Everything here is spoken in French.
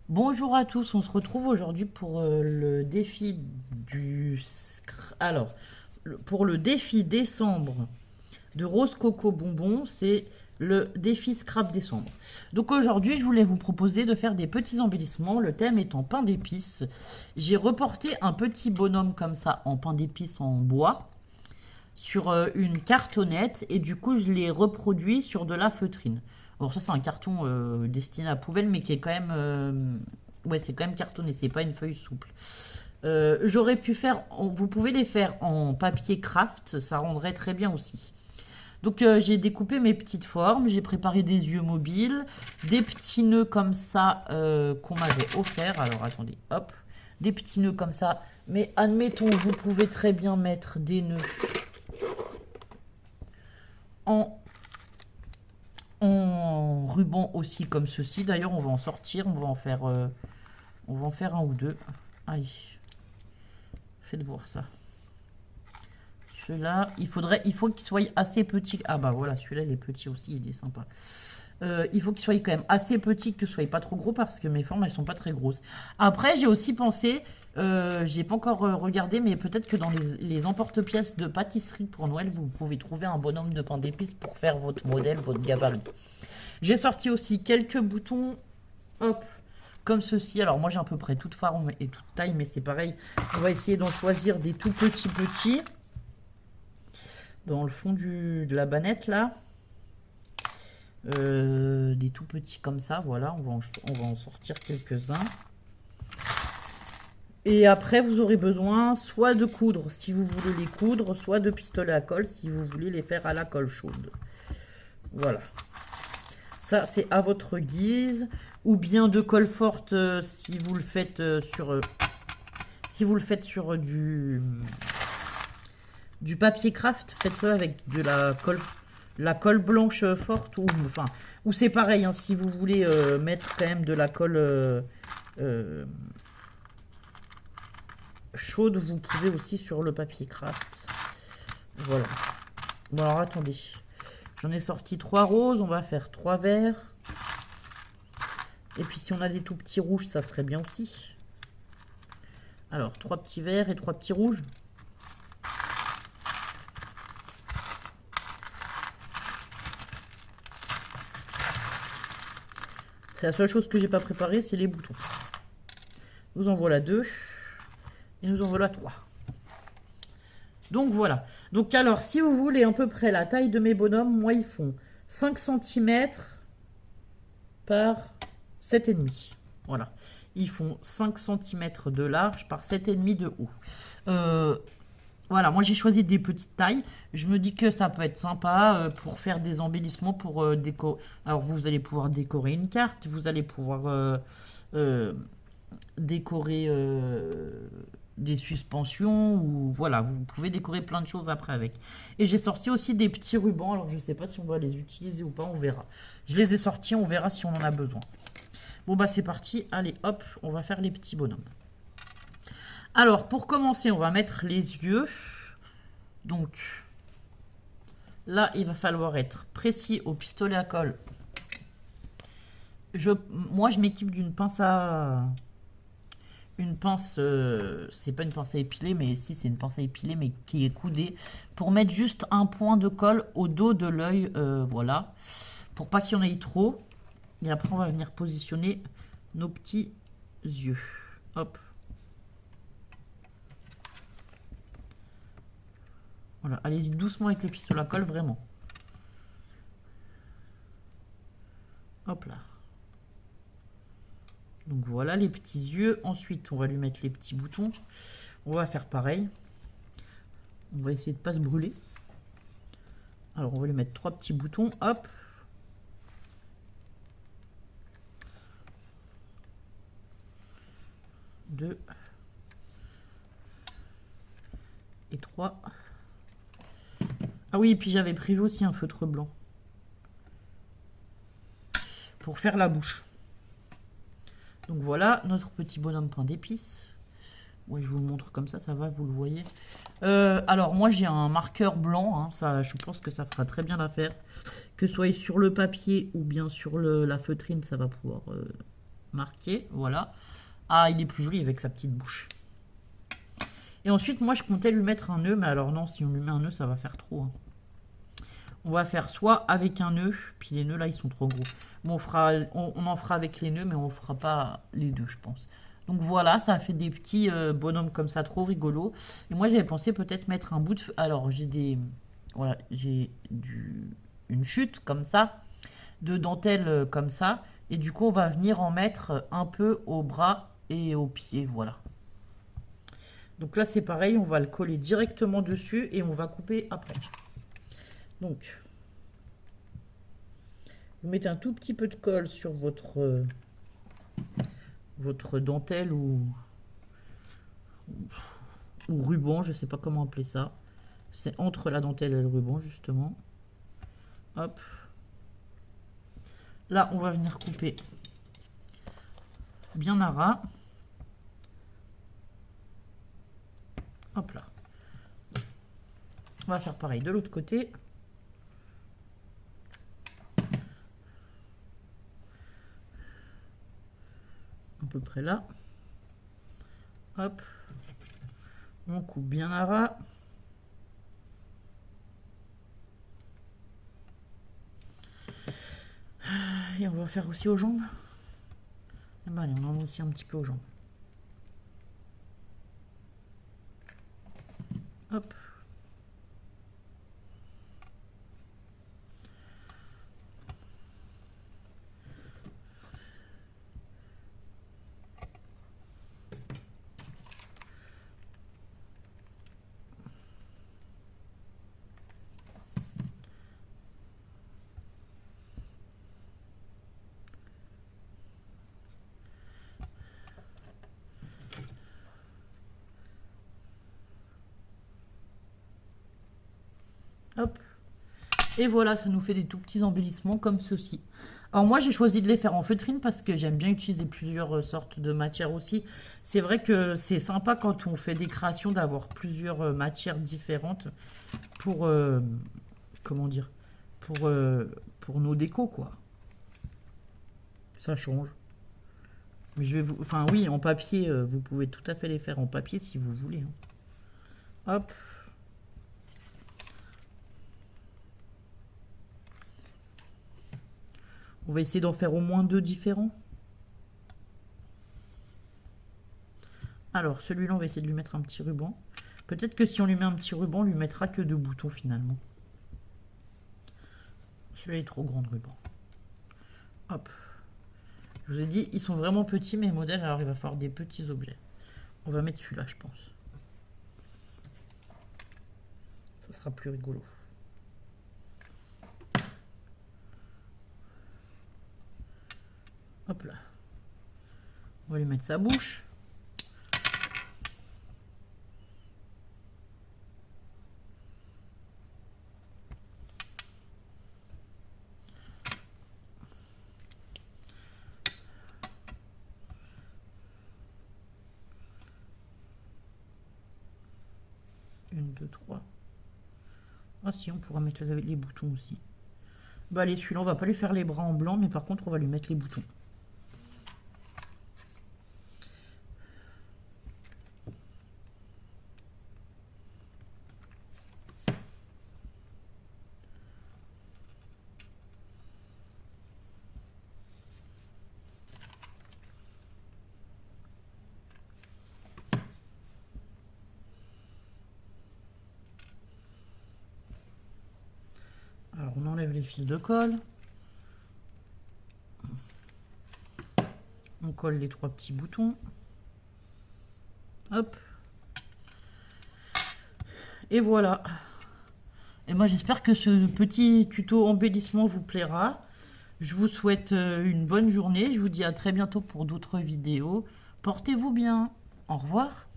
Bonjour à tous, on se retrouve aujourd'hui pour le défi Alors, pour le défi décembre de Rose Coco Bonbon, c'est le défi Scrap décembre. Donc aujourd'hui, je voulais vous proposer de faire des petits embellissements, le thème étant pain d'épices. J'ai reporté un petit bonhomme comme ça en pain d'épices en bois sur une cartonnette et du coup, je l'ai reproduit sur de la feutrine. Alors ça, c'est un carton destiné à la poubelle, mais qui est quand même... ouais, c'est quand même cartonné, c'est pas une feuille souple. J'aurais pu faire... Vous pouvez les faire en papier craft, ça rendrait très bien aussi. Donc j'ai découpé mes petites formes, j'ai préparé des yeux mobiles, des petits nœuds comme ça qu'on m'avait offert. Alors attendez, hop, des petits nœuds comme ça. Mais admettons, vous pouvez très bien mettre des nœuds en ruban aussi comme ceci. D'ailleurs, on va en sortir, on va en faire un ou deux. Allez, faites voir ça. Celui-là, il faut qu'il soit assez petit. Ah bah voilà, celui-là il est petit aussi, il est sympa. Il faut qu'il soit quand même assez petit, que ce soit pas trop gros parce que mes formes elles sont pas très grosses. Après, j'ai aussi pensé, j'ai pas encore regardé, mais peut-être que dans les emporte-pièces de pâtisserie pour Noël, vous pouvez trouver un bonhomme de pain d'épices pour faire votre modèle, votre gabarit. J'ai sorti aussi quelques boutons, hop, comme ceci. Alors moi j'ai à peu près toute forme et toute taille, mais c'est pareil. On va essayer d'en choisir des tout petits. Dans le fond de la banette là. Des tout petits comme ça, voilà. On va en sortir quelques-uns. Et après vous aurez besoin soit de coudre si vous voulez les coudre, soit de pistolets à colle si vous voulez les faire à la colle chaude. Voilà. Ça, c'est à votre guise. Ou bien de colle forte si vous le faites sur du papier craft. Faites-le avec de la colle blanche forte. Ou c'est pareil, hein, si vous voulez mettre quand même de la colle chaude, vous pouvez aussi sur le papier craft. Voilà. Bon, alors attendez. J'en ai sorti 3 roses, on va faire 3 verts. Et puis si on a des tout petits rouges, ça serait bien aussi. Alors, 3 petits verts et 3 petits rouges. C'est la seule chose que j'ai pas préparée, c'est les boutons. Nous en voilà 2. Et nous en voilà 3. Donc voilà. Donc alors, si vous voulez à peu près la taille de mes bonhommes, moi ils font 5 cm par 7,5. Voilà. Ils font 5 cm de large par 7,5 de haut. Voilà, moi j'ai choisi des petites tailles. Je me dis que ça peut être sympa pour faire des embellissements, pour décorer. Alors vous allez pouvoir décorer une carte, vous allez pouvoir décorer des suspensions, ou voilà, vous pouvez décorer plein de choses après avec. Et j'ai sorti aussi des petits rubans, alors je ne sais pas si on va les utiliser ou pas, on verra. Je les ai sortis, on verra si on en a besoin. Bon bah c'est parti, allez hop, on va faire les petits bonhommes. Alors pour commencer, on va mettre les yeux. Donc là, il va falloir être précis au pistolet à colle. Moi je m'équipe d'une pince à... Une pince, c'est pas une pince à épiler, mais si c'est une pince à épiler, mais qui est coudée, pour mettre juste un point de colle au dos de l'œil, voilà, pour pas qu'il y en ait trop. Et après, on va venir positionner nos petits yeux. Hop. Voilà, allez-y doucement avec le pistolet à colle, vraiment. Hop là. Donc voilà les petits yeux. Ensuite, on va lui mettre les petits boutons. On va faire pareil. On va essayer de ne pas se brûler. Alors, on va lui mettre 3 petits boutons. Hop. Deux. Et 3. Ah oui, et puis j'avais prévu aussi un feutre blanc. Pour faire la bouche. Donc voilà, notre petit bonhomme pain d'épices. Ouais, je vous le montre comme ça va, vous le voyez. Alors moi j'ai un marqueur blanc, hein, ça, je pense que ça fera très bien l'affaire. Que ce soit sur le papier ou bien sur la feutrine, ça va pouvoir marqué, voilà. Ah, il est plus joli avec sa petite bouche. Et ensuite, moi, je comptais lui mettre un nœud, mais alors non, si on lui met un nœud, ça va faire trop. Hein. On va faire soit avec un nœud, puis les nœuds, là, ils sont trop gros. Bon, on en fera avec les nœuds, mais on ne fera pas les deux, je pense. Donc voilà, ça fait des petits bonhommes comme ça, trop rigolos. Et moi, j'avais pensé peut-être mettre un bout de... Alors, voilà, une chute comme ça, de dentelle comme ça. Et du coup, on va venir en mettre un peu au bras et aux pieds, voilà. Donc là, c'est pareil, on va le coller directement dessus et on va couper après. Donc, vous mettez un tout petit peu de colle sur votre dentelle ou ruban, je ne sais pas comment appeler ça. C'est entre la dentelle et le ruban, justement. Hop. Là, on va venir couper bien à ras. Hop là. On va faire pareil de l'autre côté. À peu près là. Hop. On coupe bien à ras. Et on va faire aussi aux jambes. Et ben allez, on en a aussi un petit peu aux jambes. Hop. Hop. Et voilà, ça nous fait des tout petits embellissements comme ceci. Alors moi, j'ai choisi de les faire en feutrine parce que j'aime bien utiliser plusieurs sortes de matières aussi. C'est vrai que c'est sympa quand on fait des créations d'avoir plusieurs matières différentes pour, comment dire, pour nos décos, quoi. Ça change. Mais je vais vous, enfin oui, en papier, vous pouvez tout à fait les faire en papier si vous voulez. Hein. Hop. On va essayer d'en faire au moins 2 différents. Alors, celui-là, on va essayer de lui mettre un petit ruban. Peut-être que si on lui met un petit ruban, on lui mettra que 2 boutons finalement. Celui-là est trop grand de ruban. Hop. Je vous ai dit, ils sont vraiment petits mes modèles, alors il va falloir des petits objets. On va mettre celui-là, je pense. Ça sera plus rigolo. Hop là. On va lui mettre sa bouche. Une, deux, trois. Ah si, on pourra mettre les boutons aussi. Bah allez, celui-là, on va pas lui faire les bras en blanc, mais par contre, on va lui mettre les boutons. Alors, on enlève les fils de colle. On colle les 3 petits boutons. Hop. Et voilà. Et moi, j'espère que ce petit tuto embellissement vous plaira. Je vous souhaite une bonne journée. Je vous dis à très bientôt pour d'autres vidéos. Portez-vous bien. Au revoir.